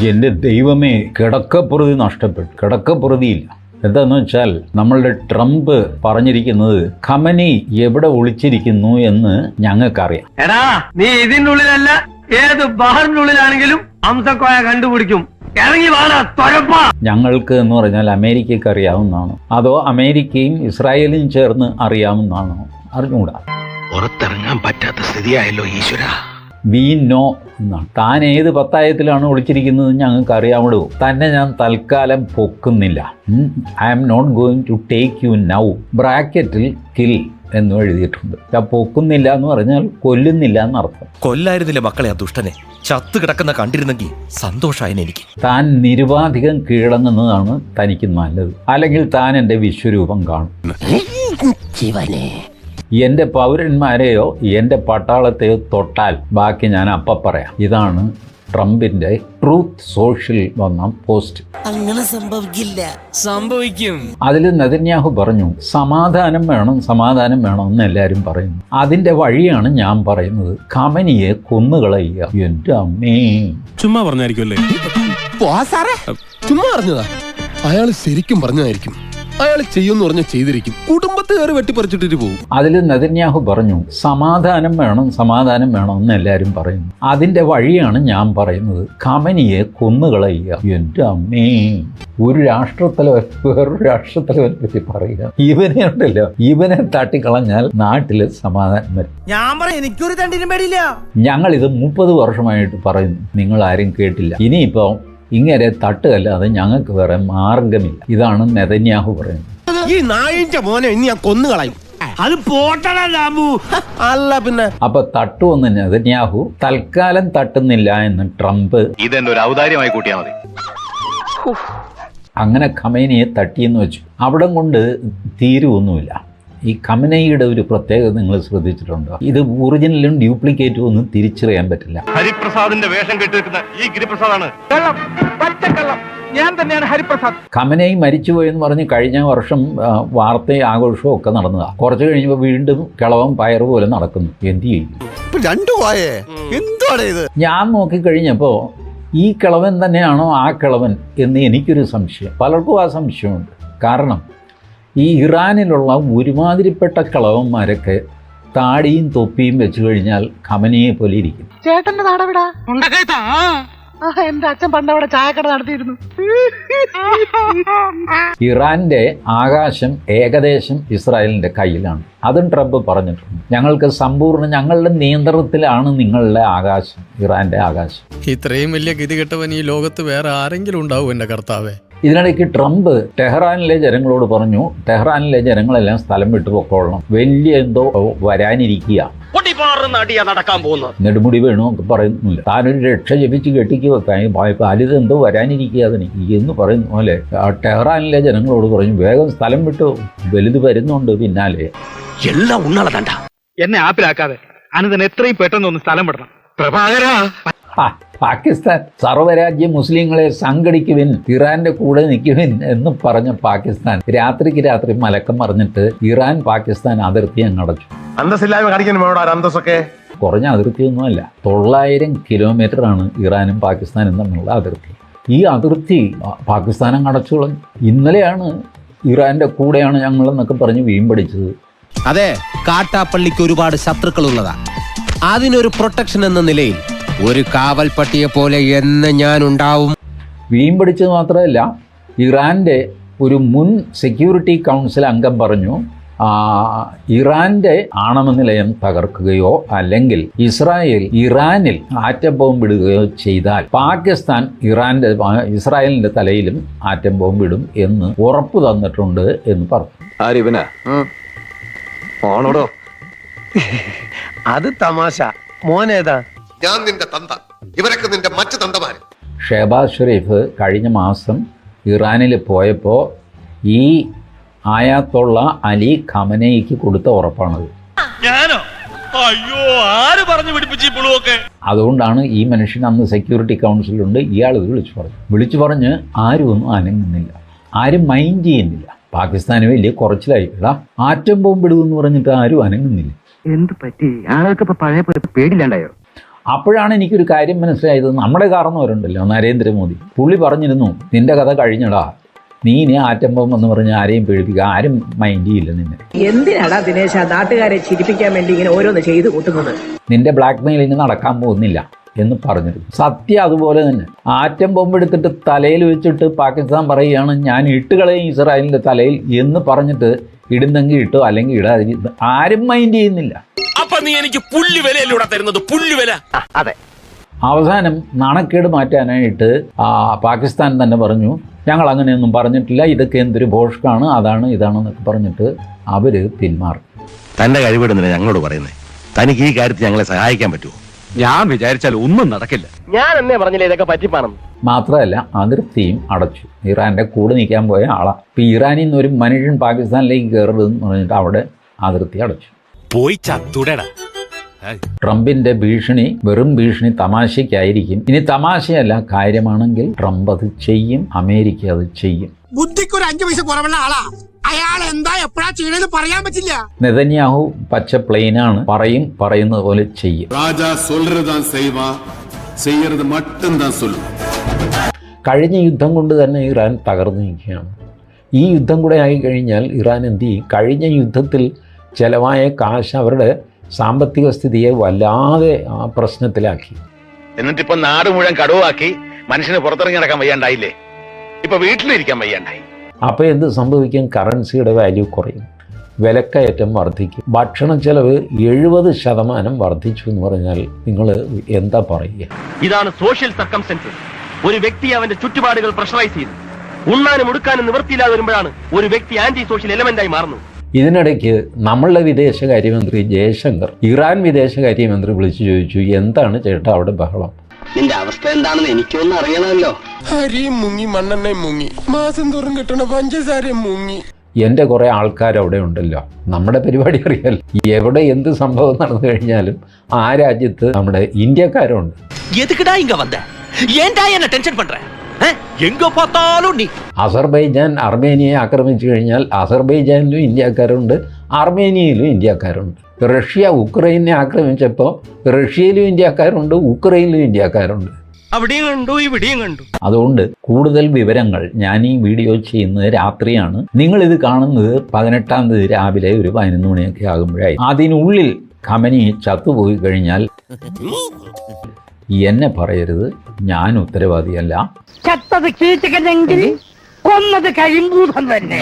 എൻ്റെ ദൈവമേ, കിടക്കപ്പുറതി നഷ്ടപ്പെട്ടു. കിടക്കപ്പുറതിയില്ല. എന്താന്ന് വെച്ചാൽ നമ്മളുടെ ട്രംപ് പറഞ്ഞിരിക്കുന്നത് ഖമനി എവിടെ ഒളിച്ചിരിക്കുന്നു എന്ന് ഞങ്ങൾക്കറിയാം. എടാ, നീ ഇതിന്റെ ഉള്ളിലല്ല ഏത് ബാറിനുള്ളിലാണെങ്കിലും അംസക്കോയ കണ്ടുപിടിക്കും. ഇറങ്ങി വാടാ തൊഴപ്പ. ഞങ്ങൾക്ക് എന്ന് പറഞ്ഞാൽ അമേരിക്കയ്ക്ക് അറിയാവുന്നതാണോ അതോ അമേരിക്കയും ഇസ്രായേലും ചേർന്ന് അറിയാവുന്നതാണോ അറിഞ്ഞുകൂടാ. പുറത്തിറങ്ങാൻ പറ്റാത്ത സ്ഥിതിയായല്ലോ ഈശ്വര. വി നോ എന്നാണ്. താൻ ഏത് പത്തായത്തിലാണ് ഒളിച്ചിരിക്കുന്നത് ഞങ്ങൾക്ക് അറിയാമോ. തന്നെ ഞാൻ തൽക്കാലം പൊക്കുന്നില്ല. I am not going to take you now. ബ്രാക്കറ്റിൽ കിൽ എന്ന് എഴുതിയിട്ടുണ്ട്. പൊക്കുന്നില്ല എന്ന് പറഞ്ഞാൽ കൊല്ലുന്നില്ല എന്നർത്ഥം. കൊല്ലായിരുന്നില്ല മക്കളെ ആ ദുഷ്ടനെ. ചത്തു കിടക്കുന്ന കണ്ടിരുന്നെങ്കിൽ സന്തോഷായനെ എനിക്ക്. താൻ നിരുപാധികം കീഴടങ്ങുന്നതാണ് തനിക്ക് നല്ലത്. അല്ലെങ്കിൽ താൻ എൻ്റെ വിശ്വരൂപം കാണും. എൻ്റെ പൗരന്മാരെയോ എൻ്റെ പട്ടാളത്തെയോ തൊട്ടാൽ ബാക്കി ഞാൻ അപ്പം പറയാം. ഇതാണ് ട്രംപിൻ്റെ ട്രൂത്ത് സോഷ്യൽ വന്ന പോസ്റ്റ്. അങ്ങനെ സംഭവിക്കില്ല. സംഭവിക്കും. അതിൽ നെതന്യാഹു പറഞ്ഞു സമാധാനം വേണം, സമാധാനം വേണം എന്ന് എല്ലാവരും പറയുന്നു. അതിൻ്റെ വഴിയാണ് ഞാൻ പറയുന്നത്. ഖമനിയെ കൊന്നുകളയുക. എൻ്റെ അമ്മേ, ചുമ്മാ പറഞ്ഞായിരിക്കുമല്ലേ? ചുമ്മാ പറഞ്ഞതാ. അയാൾ ശരിക്കും പറഞ്ഞതായിരിക്കും. അയാൾ ചെയ്യുമെന്ന് പറഞ്ഞ ചെയ്തിരിക്കും. കുടുംബത്തെ കയറി വെട്ടിപ്പറിച്ചിട്ടിട്ട് പോകും. അതിൽ നെതന്യാഹു പറഞ്ഞു സമാധാനം വേണം, സമാധാനം വേണം എന്ന് എല്ലാവരും പറയുന്നു. അതിൻ്റെ വഴിയാണ് ഞാൻ പറയുന്നത്. ഖമനിയെ കൊന്നുകളയുക. എൻ്റെ അമ്മേ, ഒരു രാഷ്ട്രത്തലവൻ വേറൊരു രാഷ്ട്രത്തലവനെ പറ്റി പറയുക. ഇവനെ ഉണ്ടല്ലോ, ഇവനെ തട്ടിക്കളഞ്ഞാൽ നാട്ടില് സമാധാനം വരും. ഞാൻ പറയാം, എനിക്കൊരു തണ്ടിനും പേടിയില്ല. ഞങ്ങളിത് 30 വർഷമായിട്ട് പറയുന്നു, നിങ്ങൾ ആരും കേട്ടില്ല. ഇനിയിപ്പോൾ ഇങ്ങനെ തട്ടുകല്ലാതെ ഞങ്ങൾക്ക് വേറെ മാർഗമില്ല. ഇതാണ് നെതന്യാഹു പറയുന്നത്. ഈ നായിന്റെ മോനെ ഇനി ഞാൻ കൊന്നുകളയും. അത് പോട്ടണു അല്ല പിന്നെ. അപ്പൊ തട്ടുവെന്ന് നെതന്യാഹു, തൽക്കാലം തട്ടുന്നില്ല എന്ന് ട്രംപ്. ഇതെന്റെ ഒരു ഔദാര്യമായി കൂട്ടിയാൽ മതി. അങ്ങനെ ഖമേനിയെ തട്ടിയെന്ന് വെച്ചു. അവിടം കൊണ്ട് തീരുവൊന്നുമില്ല. ഈ ഖമനയുടെ ഒരു പ്രത്യേകത നിങ്ങൾ ശ്രദ്ധിച്ചിട്ടുണ്ടോ? ഇത് ഒറിജിനലും ഡ്യൂപ്ലിക്കേറ്റും ഒന്നും തിരിച്ചറിയാൻ പറ്റില്ല. ഹരിപ്രസാദിന്റെ വേഷം കെട്ടിരിക്കുന്ന ഈ ഗിരിപ്രസാദാണ് പച്ചക്കള്ളം. ഞാൻ തന്നെയാണ് ഹരിപ്രസാദ്. ഖമനൈ മരിച്ചുപോയെന്ന് പറഞ്ഞ് കഴിഞ്ഞ വർഷം വാർത്തയും ആഘോഷവും ഒക്കെ നടന്നതാണ്. കുറച്ച് കഴിഞ്ഞപ്പോൾ വീണ്ടും കിളവൻ പയറ് പോലെ നടക്കുന്നു. എന്ത് ചെയ്യും? ഞാൻ നോക്കിക്കഴിഞ്ഞപ്പോൾ ഈ കിളവൻ തന്നെയാണോ ആ കിളവൻ എന്ന് എനിക്കൊരു സംശയം. പലർക്കും ആ സംശയമുണ്ട്. കാരണം ഈ ഇറാനിലുള്ള ഒരുമാതിരിപ്പെട്ട കിളവന്മാരൊക്കെ താടിയും തൊപ്പിയും വെച്ച് കഴിഞ്ഞാൽ ഖമനിയെ പോലെ ഇരിക്കും. ചേട്ടന്റെ നാടവിടാ? എന്റെ അച്ഛൻ പണ്ടവിടെ ചായക്കട നടത്തിയിരുന്നു. ഇറാന്റെ ആകാശം ഏകദേശം ഇസ്രായേലിന്റെ കയ്യിലാണ്. അതും ട്രംപ് പറഞ്ഞിട്ടുണ്ട്. ഞങ്ങൾക്ക് ഞങ്ങളുടെ നിയന്ത്രണത്തിലാണ് നിങ്ങളുടെ ആകാശം, ഇറാന്റെ ആകാശം. ഇത്രയും വലിയ ഗതികെട്ടവൻ ഈ ലോകത്ത് വേറെ ആരെങ്കിലും ഉണ്ടാവും എന്റെ കർത്താവേ? ഇതിനിടയ്ക്ക് ട്രംപ് ടെഹ്റാനിലെ ജനങ്ങളോട് പറഞ്ഞു, ടെഹ്റാനിലെ ജനങ്ങളെല്ലാം സ്ഥലം വിട്ടു പൊക്കോളണം, വലിയ എന്തോ വരാനിരിക്കുക, നടക്കാൻ പോകുന്നത്, നെടുമുടി വേണോ ഒക്കെ പറയുന്നില്ല. താനൊരു രക്ഷ ജപിച്ച് കെട്ടിക്കുക, അലിതെന്തോ വരാനിരിക്കുക അതിനിക്ക് എന്ന് പറയുന്ന പോലെ ടെഹ്റാനിലെ ജനങ്ങളോട് പറഞ്ഞു വേഗം സ്ഥലം വിട്ടു, വലുത് വരുന്നുണ്ട് പിന്നാലെ. എല്ലാം ഉണ്ണാളതണ്ട. എന്നെ ആപ്പിലാക്കാതെ അനന്തൻ എത്രയും പെട്ടെന്ന് ഒന്ന് സ്ഥലം വിടണം. പ്രഭാകര, പാകിസ്ഥാൻ സർവ്വരാജ്യ മുസ്ലിങ്ങളെ സംഘടിക്കുവിൻ, ഇറാന്റെ കൂടെ നിൽക്കുവിൻ എന്ന് പറഞ്ഞ പാകിസ്ഥാൻ രാത്രിക്ക് രാത്രി മലക്കം മറിഞ്ഞിട്ട് ഇറാൻ പാകിസ്ഥാൻ അതിർത്തി അങ്ങ് അടച്ചു. അന്തസ്സില്ലായ്മ കാണിക്കാൻ അന്തസ്സൊക്കെ കുറഞ്ഞ അതിർത്തിയൊന്നുമല്ല, 900 കിലോമീറ്ററാണ് ഇറാനും പാകിസ്ഥാനും തമ്മിലുള്ള അതിർത്തി. ഈ അതിർത്തി പാകിസ്ഥാൻ അങ്ങ് അടച്ചു കളഞ്ഞു. ഇന്നലെയാണ് ഇറാന്റെ കൂടെയാണ് ഞങ്ങളെന്നൊക്കെ പറഞ്ഞ് വീമ്പടിച്ചത്. അതെ, കാട്ടാപ്പള്ളിക്ക് ഒരുപാട് ശത്രുക്കളുള്ളതാ. അതിനൊരു പ്രൊട്ടക്ഷൻ എന്ന നിലയിൽ ഒരു കാവൽ പട്ടിയെ പോലെ എന്ന് ഞാൻ ഉണ്ടാവും. വീമ്പടിച്ചത് മാത്രമല്ല, ഇറാന്റെ ഒരു മുൻ സെക്യൂരിറ്റി കൗൺസിൽ അംഗം പറഞ്ഞു ഇറാന്റെ ആണവ നിലയം തകർക്കുകയോ അല്ലെങ്കിൽ ഇറാനിൽ ആറ്റം ബോംബിടുകയോ ചെയ്താൽ പാകിസ്ഥാൻ ഇസ്രായേലിന്റെ തലയിലും ആറ്റം ബോംബിടും എന്ന് ഉറപ്പ് തന്നിട്ടുണ്ട് എന്ന് പറഞ്ഞു. ആണോടോ? അത് തമാശ. മോനേതാ? ഞാൻ നിന്റെ തന്ത, ഇവരൊക്കെ നിന്റെ മറ്റു തന്തമാര്. ഷെഹബാസ് ഷെരീഫ് കഴിഞ്ഞ മാസം ഇറാനിൽ പോയപ്പോൾ ഈ ആയാത്തുള്ള അലി ഖമനേയിക്ക് കൊടുത്ത ഉറപ്പാണത്. അതുകൊണ്ടാണ് ഈ മനുഷ്യൻ അന്ന് സെക്യൂരിറ്റി കൗൺസിലുണ്ട്. ഇയാൾ ഇത് വിളിച്ചു പറഞ്ഞ് ആരും ഒന്നും അനങ്ങുന്നില്ല, ആരും മൈൻഡ് ചെയ്യുന്നില്ല. പാകിസ്ഥാന് വലിയ കുറച്ചിലായി. ആറ്റം ബോംബിടുമെന്ന് പറഞ്ഞിട്ട് ആരും അനങ്ങുന്നില്ല. എന്ത് പറ്റി? ആൾക്ക് ഇപ്പൊ പഴയ പേടില്ലാണ്ടായോ? അപ്പോഴാണ് എനിക്കൊരു കാര്യം മനസ്സിലായത്. നമ്മുടെ കാരണവരുണ്ടല്ലോ നരേന്ദ്രമോദി, പുള്ളി പറഞ്ഞിരുന്നു നിന്റെ കഥ കഴിഞ്ഞടാ, നീ ഇനി ആറ്റം ബോംബ് എന്ന് പറഞ്ഞ് ആരെയും പേടിപ്പിക്കുക, ആരും മൈൻഡ് ചെയ്യില്ല നിന്നെ. എന്തിനാടാ ദിനേശ നാട്ടുകാരെ ചിരിപ്പിക്കാൻ വേണ്ടി ഇങ്ങനെ ഓരോന്ന് ചെയ്തു കൂട്ടുന്നത്? നിന്റെ ബ്ലാക്ക് മെയിലിങ് നടക്കാൻ പോകുന്നില്ല എന്ന് പറഞ്ഞിരുന്നു. സത്യം അതുപോലെ തന്നെ. ആറ്റം ബോംബ് എടുത്തിട്ട് തലയിൽ വെച്ചിട്ട് പാകിസ്ഥാൻ പറയുകയാണ് ഞാൻ ഇട്ടുകളയും ഇസ്രായേലിൻ്റെ തലയിൽ എന്ന് പറഞ്ഞിട്ട് ഇടുന്നെങ്കിൽ ഇട്ടോ അല്ലെങ്കിൽ ഇടാതി, ആരും മൈൻഡ് ചെയ്യുന്നില്ല. അപ്പൊ നീ എനിക്ക് പുല്ല് വിലയിലൂടെ തരുന്നത്, പുല്ല് വില. അതെ. അവസാനം നാണക്കേട് മാറ്റാനായിട്ട് പാകിസ്ഥാൻ തന്നെ പറഞ്ഞു ഞങ്ങൾ അങ്ങനെയൊന്നും പറഞ്ഞിട്ടില്ല, ഇതൊക്കെ എന്തൊരു ഭോഷ്കാണ്, അതാണ് ഇതാണെന്നൊക്കെ പറഞ്ഞിട്ട് അവർ പിന്മാറി. തന്റെ കഴിവിടുന്നില്ല ഞങ്ങളോട് പറയുന്നേ. തനിക്ക് ഈ കാര്യത്തിൽ ഞങ്ങളെ സഹായിക്കാൻ പറ്റുമോ? ഞാൻ വിചാരിച്ചാൽ ഒന്നും നടക്കില്ല. ഞാൻ എന്നേ പറഞ്ഞില്ല ഇതൊക്കെ പറ്റിപ്പാണെന്ന്. മാത്രമല്ല അതിർത്തിയും അടച്ചു. ഇറാൻ്റെ കൂടെ നിൽക്കാൻ പോയ ആളാണ്. ഇപ്പം ഇറാനിൽ നിന്ന് ഒരു മനുഷ്യൻ പാകിസ്ഥാനിലേക്ക് കയറരുതെന്ന് പറഞ്ഞിട്ട് അവിടെ അതിർത്തി അടച്ചു. പോയി ചത്തുടടാ. ട്രംപിന്റെ ഭീഷണി വെറും ഭീഷണി തമാശയ്ക്കായിരിക്കും. ഇനി തമാശയല്ല, കാര്യമാണെങ്കിൽ ട്രംപ് അത് ചെയ്യും, അമേരിക്ക അത് ചെയ്യും. ബുദ്ധിക്ക് ഒരു 5 പൈസ കുറവുള്ള ആളാ. അയാൾ എന്താ എപ്പോഴാ ചെയ്യണമെന്ന് പറയാൻ പറ്റില്ല. നെതന്യാഹു പച്ച പ്ലെയിനാണ്, പറയുന്നത് പോലെ ചെയ്യും. കഴിഞ്ഞ യുദ്ധം കൊണ്ട് തന്നെ ഇറാൻ തകർന്നു നിൽക്കുകയാണ്. ഈ യുദ്ധം കൂടെ ആയിക്കഴിഞ്ഞാൽ ഇറാൻ എന്ത് ചെയ്യും? കഴിഞ്ഞ യുദ്ധത്തിൽ ചെലവായ കാശ് അവരുടെ സാമ്പത്തിക സ്ഥിതിയെ വല്ലാതെ പ്രശ്നത്തിലാക്കി. എന്നിട്ടിപ്പോ നാട് മുഴുവൻ കടുവാക്കി മനുഷ്യന് പുറത്തിറങ്ങി നടക്കാൻ വയ്യാണ്ടായില്ലേ? ഇപ്പൊ വീട്ടിലിരിക്കാൻ വയ്യാണ്ടായി. അപ്പോൾ എന്ത് സംഭവിക്കും? കറൻസിയുടെ വാല്യൂ കുറയും, വിലക്കയറ്റം വർദ്ധിക്കും, ഭക്ഷണ ചെലവ് 70% വർദ്ധിച്ചു എന്ന് പറഞ്ഞാൽ നിങ്ങൾ എന്താ പറയുക? ഇതാണ് സോഷ്യൽ സർക്കംസ്റ്റൻസസ്. ഒരു വ്യക്തി അവന്റെ ചുറ്റുപാടുകൾ പ്രഷറൈസ് ചെയ്തു ഉണ്ണാനും ഉടുക്കാനും നിവൃത്തിയില്ലാതെ വരുമ്പോഴാണ് ഒരു വ്യക്തി ആന്റി സോഷ്യൽ എലമെന്റായി മാറുന്നത്. ഇതിനിടയ്ക്ക് നമ്മളുടെ വിദേശകാര്യമന്ത്രി ജയശങ്കർ ഇറാൻ വിദേശകാര്യമന്ത്രി വിളിച്ചു ചോദിച്ചു, എന്താണ് ചേട്ടാ അവിടെ ബഹളം? നിന്റെ അവസ്ഥ എന്താണെന്ന് എനിക്കൊന്നും അറിയണമല്ലോ. അരിയും മുങ്ങി മണ്ണെണ്ണയും മുങ്ങി മാസം തോറും കിട്ടണ പഞ്ചസാരയും മുങ്ങി. എൻ്റെ കുറേ ആൾക്കാർ അവിടെ ഉണ്ടല്ലോ, നമ്മുടെ പരിപാടി അറിയാൽ എവിടെ എന്ത് സംഭവം നടന്നു കഴിഞ്ഞാലും ആ രാജ്യത്ത് നമ്മുടെ ഇന്ത്യക്കാരുണ്ട്. എതുക്കടാ ഇങ്ങ വന്ന ഏൻടാ എന്നെ ടെൻഷൻ പண்ற എങ്ക பார்த்தாலும் നീ. അസർബൈജാൻ അർമേനിയയെ ആക്രമിച്ചു കഴിഞ്ഞാൽ അസർബൈജാനിലും ഇന്ത്യക്കാരുണ്ട്, അർമേനിയയിലും ഇന്ത്യക്കാരുണ്ട്. റഷ്യ ഉക്രൈനെ ആക്രമിച്ചപ്പോൾ റഷ്യയിലും ഇന്ത്യക്കാരുണ്ട്, ഉക്രൈനിലും ഇന്ത്യക്കാരുണ്ട്. അവിടെയും കണ്ടു ഇവിടെയും കണ്ടു. അതുകൊണ്ട് കൂടുതൽ വിവരങ്ങൾ ഞാൻ ഈ വീഡിയോ ചെയ്യുന്നത് രാത്രിയാണ്. നിങ്ങളിത് കാണുന്നത് 18-ാം തീയതി രാവിലെ ഒരു 11 മണിയൊക്കെ ആകുമ്പോഴായി. അതിനുള്ളിൽ ഖമനി ചത്തുപോയി കഴിഞ്ഞാൽ എന്നെ പറയരുത്, ഞാൻ ഉത്തരവാദിയല്ല. ചത്തത് കീറ്റുകെങ്കിൽ കൊന്നത് കരിമ്പൂതം തന്നെ.